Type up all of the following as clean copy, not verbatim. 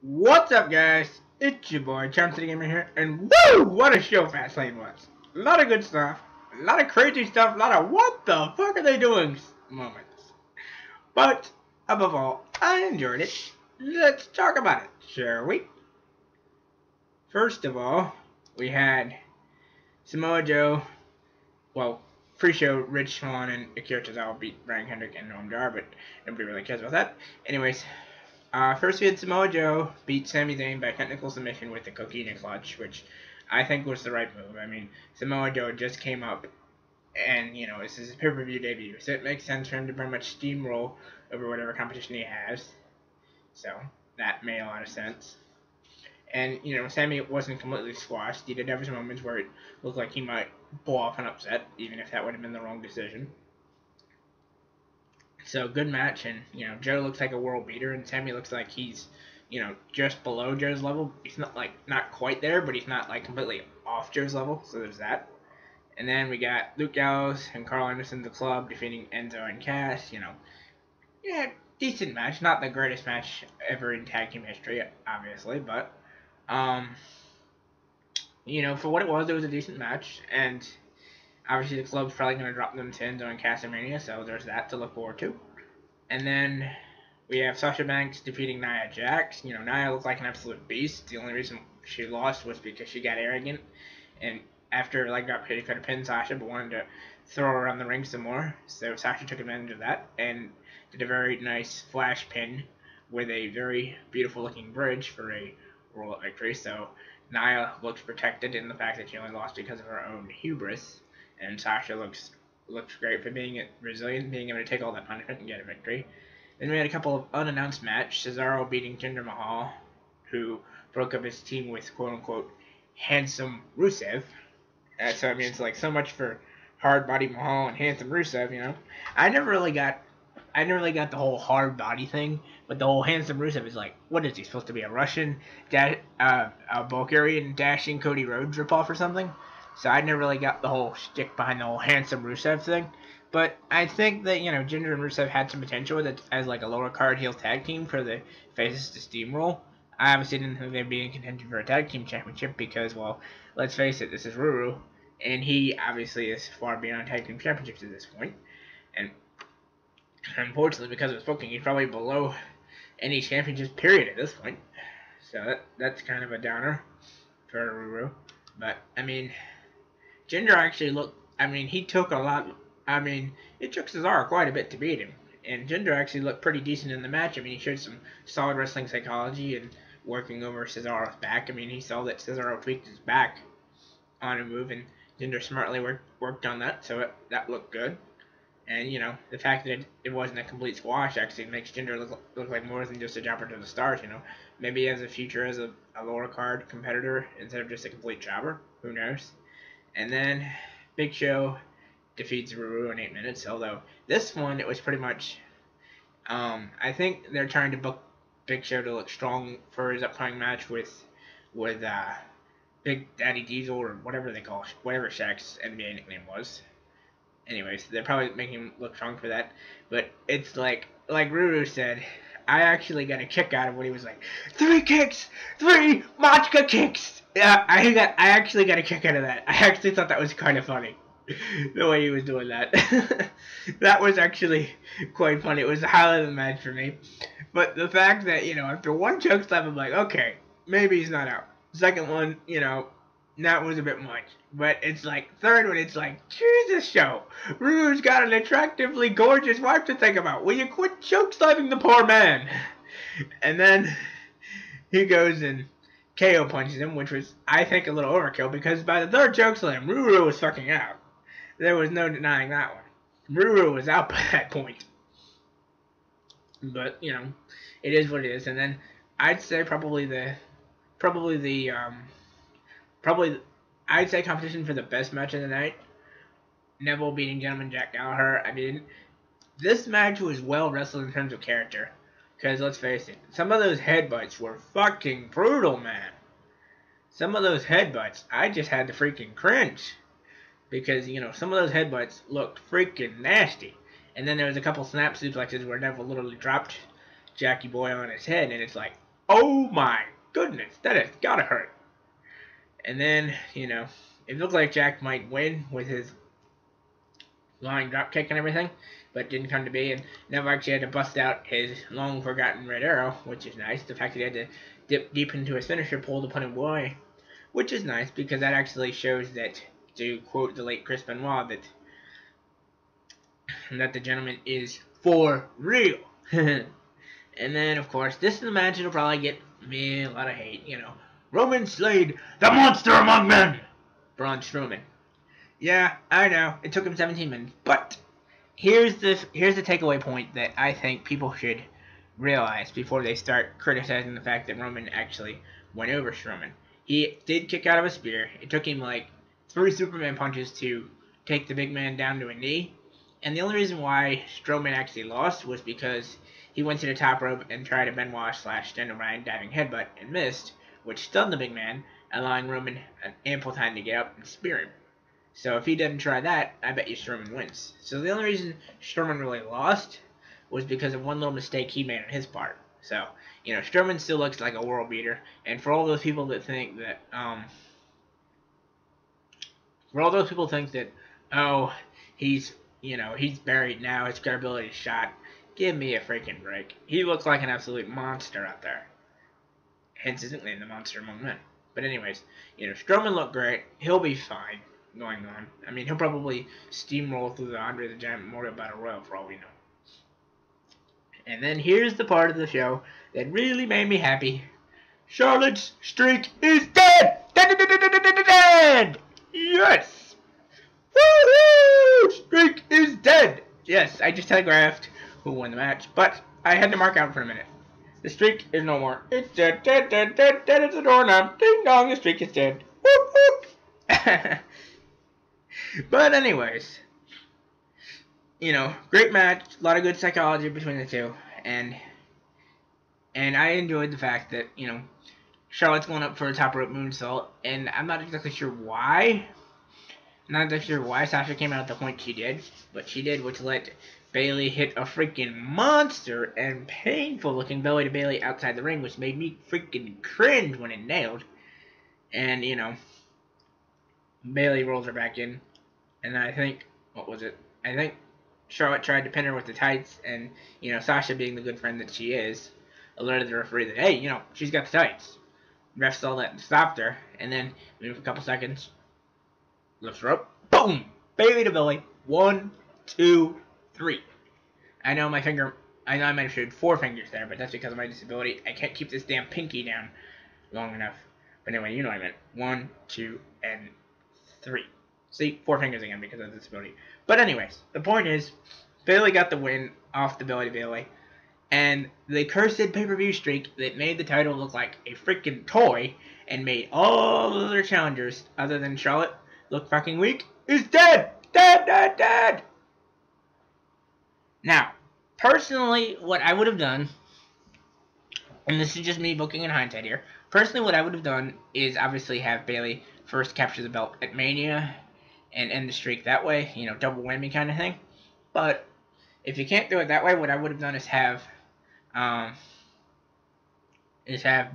What's up, guys? It's your boy, Chumsy Gamer here, and woo! What a show Fastlane was. A lot of good stuff, a lot of crazy stuff, a lot of what the fuck are they doing moments. But, above all, I enjoyed it. Let's talk about it, shall we? First of all, we had Samoa Joe, well, pre-show Rich Swann and Akira Tozawa beat Brian Kendrick and Noam Dar, but nobody really cares about that. Anyways, first we had Samoa Joe beat Sami Zayn by technical submission with the coquina clutch, which I think was the right move. I mean, Samoa Joe just came up, and, you know, this is his pay-per-view debut, so it makes sense for him to pretty much steamroll over whatever competition he has. So, that made a lot of sense. And, you know, Sami wasn't completely squashed. He did have his moments where it looked like he might pull off an upset, even if that would have been the wrong decision. So, good match, and, you know, Joe looks like a world beater, and Sami looks like he's, you know, just below Joe's level. He's not, like, not quite there, but he's not, like, completely off Joe's level, so there's that. And then we got Luke Gallows and Carl Anderson, the club, defeating Enzo and Cass, you know. Yeah, decent match. Not the greatest match ever in tag team history, obviously, but, you know, for what it was a decent match, and obviously the club's probably going to drop them to Enzo and Casamania, so there's that to look forward to. And then we have Sasha Banks defeating Nia Jax. You know, Nia looked like an absolute beast. The only reason she lost was because she got arrogant, and after like got pretty could have pinned Sasha, but wanted to throw her around the ring some more. So Sasha took advantage of that and did a very nice flash pin with a very beautiful looking bridge for a roll-up victory. So Nia looks protected in the fact that she only lost because of her own hubris, and Sasha looks great for being resilient, being able to take all that punishment and get a victory. Then we had a couple of unannounced matches. Cesaro beating Jinder Mahal, who broke up his team with quote-unquote handsome Rusev. So I mean, it's like so much for hard body Mahal and handsome Rusev, you know. I never really got the whole hard body thing, but the whole handsome Rusev is like, what is he supposed to be, a Russian, a Bulgarian dashing Cody Rhodes ripoff or something? So I never really got the whole shtick behind the whole handsome Rusev thing. But I think that, you know, Jinder and Rusev had some potential with it as like a lower card heel tag team for the faces to steamroll. I obviously didn't think they'd be in contention for a tag team championship because, well, let's face it, this is Ruru, and he obviously is far beyond tag team championships at this point. And unfortunately, because of his booking, he's probably below any championships period at this point. So that's kind of a downer for Ruru. But, I mean, Jinder actually looked, I mean, he took a lot, I mean, it took Cesaro quite a bit to beat him. And Jinder actually looked pretty decent in the match. I mean, he showed some solid wrestling psychology and working over Cesaro's back. I mean, he saw that Cesaro tweaked his back on a move, and Jinder smartly worked on that, so that looked good. And, you know, the fact that it wasn't a complete squash actually makes Jinder look like more than just a jobber to the stars, you know. Maybe he has a future as a lower card competitor instead of just a complete jobber. Who knows? And then Big Show defeats Ruru in 8 minutes, although this one, it was pretty much, I think they're trying to book Big Show to look strong for his upcoming match with Big Daddy Diesel or whatever whatever Shaq's NBA nickname was. Anyways, they're probably making him look strong for that, but it's like Ruru said, I actually got a kick out of when he was like, 3 kicks! 3 Machka kicks! Yeah, I actually got a kick out of that. I actually thought that was kind of funny. The way he was doing that. That was actually quite funny. It was the highlight of the match for me. But the fact that, you know, after one choke slam, I'm like, okay, maybe he's not out. Second one, you know, that was a bit much. But it's like, third one, it's like, Jesus show. Ruru's got an attractively gorgeous wife to think about. Will you quit choke slamming the poor man? And then he goes and KO punches him, which was, I think, a little overkill, because by the third choke slam, Ruru was fucking out. There was no denying that one. Ruru was out by that point. But, you know, it is what it is. And then I'd say I'd say competition for the best match of the night. Neville beating Gentleman Jack Gallagher. I mean, this match was well wrestled in terms of character. Because, let's face it, some of those headbutts were fucking brutal, man. Some of those headbutts, I just had to freaking cringe. Because, you know, some of those headbutts looked freaking nasty. And then there was a couple snap suplexes where Neville literally dropped Jackie Boy on his head, and it's like, Oh my goodness, that has gotta hurt. And then, you know, it looked like Jack might win with his flying dropkick and everything, but didn't come to be. And Neville actually had to bust out his long forgotten red arrow, which is nice. The fact that he had to dip deep into his finisher pull to put him away, which is nice because that actually shows that, to quote the late Chris Benoit, that the gentleman is for real. And then, of course, this is the match that'll probably get me a lot of hate. You know, Roman slayed the monster among men, Braun Strowman. Yeah, I know it took him 17 minutes, but here's the takeaway point that I think people should realize before they start criticizing the fact that Roman actually went over Strowman. He did kick out of a spear. It took him like 3 Superman punches to take the big man down to a knee. And the only reason why Strowman actually lost was because he went to the top rope and tried a Benoit / Daniel Bryan diving headbutt and missed, which stunned the big man, allowing Roman an ample time to get up and spear him. So if he didn't try that, I bet you Strowman wins. So the only reason Strowman really lost was because of one little mistake he made on his part. So, you know, Strowman still looks like a world beater. And for all those people that think that, oh, he's buried now, his credibility is shot, give me a freaking break. He looks like an absolute monster out there. Hence his nickname, the Monster Among Men. But anyways, you know, Strowman looked great. He'll be fine going on. I mean, he'll probably steamroll through the Andre the Giant Memorial Battle Royal for all we know. And then here's the part of the show that really made me happy. Charlotte's streak is dead! Dead! Yes! Woohoo! Streak is dead! Yes, I just telegraphed who won the match, but I had to mark out for a minute. The streak is no more. It's dead, dead, dead, dead, dead as a doorknob. Ding dong, the streak is dead. Whoop, whoop. But anyways, you know, great match, a lot of good psychology between the two, and I enjoyed the fact that, you know, Charlotte's going up for a top rope moonsault, and I'm not exactly sure why. Not exactly sure why Sasha came out at the point she did, but she did, which let Bayley hit a freaking monster and painful looking belly to Bayley outside the ring, which made me freaking cringe when it nailed. And, you know, Bayley rolls her back in. And I think, I think Charlotte tried to pin her with the tights, and, you know, Sasha, being the good friend that she is, alerted the referee that, hey, you know, she's got the tights. Ref saw that and stopped her, and then, moved a couple seconds, lifts her up, boom! Bayley to Bayley. 1, 2, 3. I know I might have showed 4 fingers there, but that's because of my disability. I can't keep this damn pinky down long enough. But anyway, you know what I meant. 1, 2, and 3. See, 4 fingers again because of disability. But anyways, the point is, Bayley got the win off the belly to Bayley. And the cursed pay-per-view streak that made the title look like a freaking toy and made all the other challengers, other than Charlotte, look fucking weak, is dead! Dead, dead, dead! Now, personally, what I would have done, and this is just me booking in hindsight here, personally what I would have done is obviously have Bayley first capture the belt at Mania and end the streak that way, you know, double whammy kind of thing. But if you can't do it that way, what I would have done is have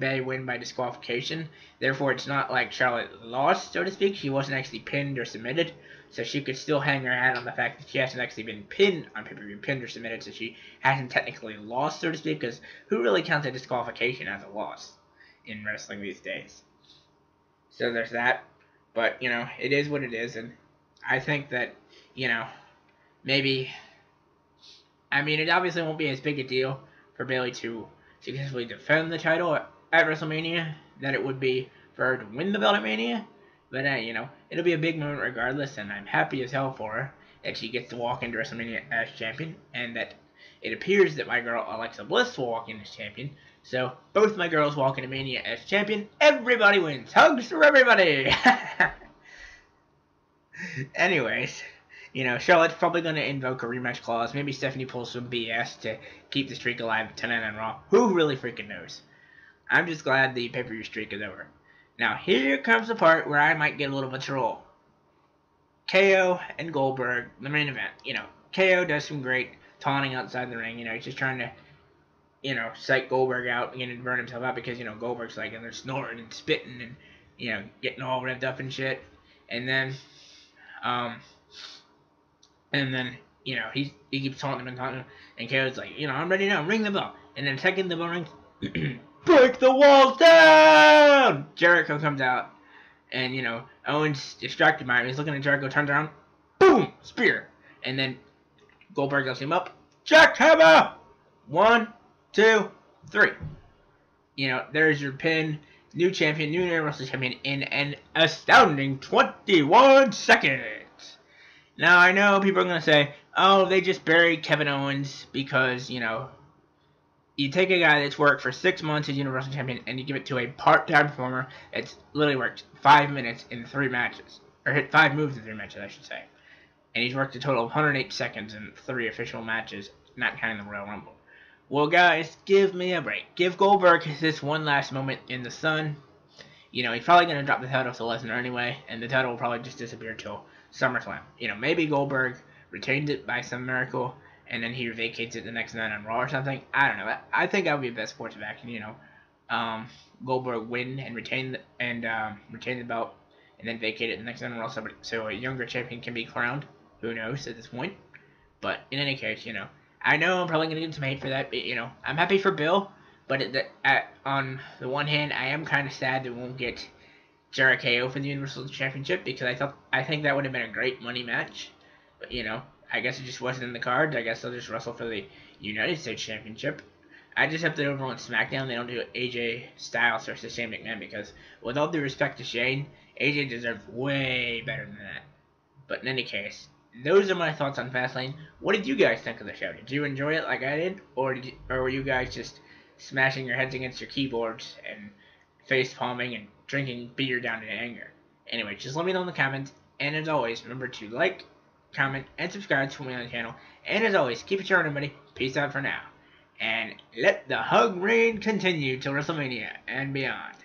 Bayley win by disqualification. Therefore, it's not like Charlotte lost, so to speak. She wasn't actually pinned or submitted, so she could still hang her hat on the fact that she hasn't actually been pinned on pay-per-view, pinned or submitted, so she hasn't technically lost, so to speak, because who really counts a disqualification as a loss in wrestling these days? So there's that. But, you know, it is what it is, and I think that, you know, maybe, I mean, it obviously won't be as big a deal for Bayley to successfully defend the title at WrestleMania that it would be for her to win the belt at Mania. But, you know, it'll be a big moment regardless, and I'm happy as hell for her that she gets to walk into WrestleMania as champion, and that it appears that my girl Alexa Bliss will walk in as champion. So, both my girls walk into Mania as champion. Everybody wins. Hugs for everybody! Anyways, you know, Charlotte's probably going to invoke a rematch clause. Maybe Stephanie pulls some BS to keep the streak alive tonight on Raw. Who really freaking knows? I'm just glad the pay-per-view streak is over. Now, here comes the part where I might get a little bit troll. KO and Goldberg, the main event. You know, KO does some great taunting outside the ring. You know, he's just trying to you know, psych Goldberg out and getting to burn himself out because, you know, Goldberg's like in there snorting and spitting and, you know, getting all revved up and shit. And then, um, and then, you know, he keeps taunting him and taunting him, and KO's like, you know, I'm ready now, ring the bell. And then second the bell rings, break the walls down! Jericho comes out, and, you know, Owens distracted by him. He's looking at Jericho, turns around, boom, spear. And then Goldberg goes him up, jackhammer! 1, 2, 3. You know, there's your pin. New champion, new Universal Champion in an astounding 21 seconds. Now, I know people are going to say, oh, they just buried Kevin Owens because, you know, you take a guy that's worked for 6 months as Universal Champion and you give it to a part-time performer that's literally worked 5 minutes in 3 matches. Or hit 5 moves in 3 matches, I should say. And he's worked a total of 108 seconds in 3 official matches, not counting the Royal Rumble. Well, guys, give me a break. Give Goldberg this one last moment in the sun. You know, he's probably going to drop the title to Lesnar anyway, and the title will probably just disappear till SummerSlam. You know, maybe Goldberg retains it by some miracle, and then he vacates it the next night on Raw or something. I don't know. I think that would be the best course of action, you know. Goldberg win and retain the belt, and then vacate it the next night on Raw, so a younger champion can be crowned. Who knows at this point? But in any case, you know, I know I'm probably going to get some hate for that, but, you know, I'm happy for Bill. But on the one hand, I am kind of sad that we won't get Jericho for the Universal Championship because I think that would have been a great money match. But, you know, I guess it just wasn't in the cards. I guess they'll just wrestle for the United States Championship. I just hope that over on SmackDown they don't do AJ Styles versus Shane McMahon because, with all due respect to Shane, AJ deserves way better than that. But in any case, those are my thoughts on Fastlane. What did you guys think of the show? Did you enjoy it like I did? Or were you guys just smashing your heads against your keyboards and face palming and drinking beer down in anger? Anyway, just let me know in the comments. And as always, remember to like, comment, and subscribe to me on the channel. And as always, keep it short, everybody. Peace out for now. And let the hug reign continue till WrestleMania and beyond.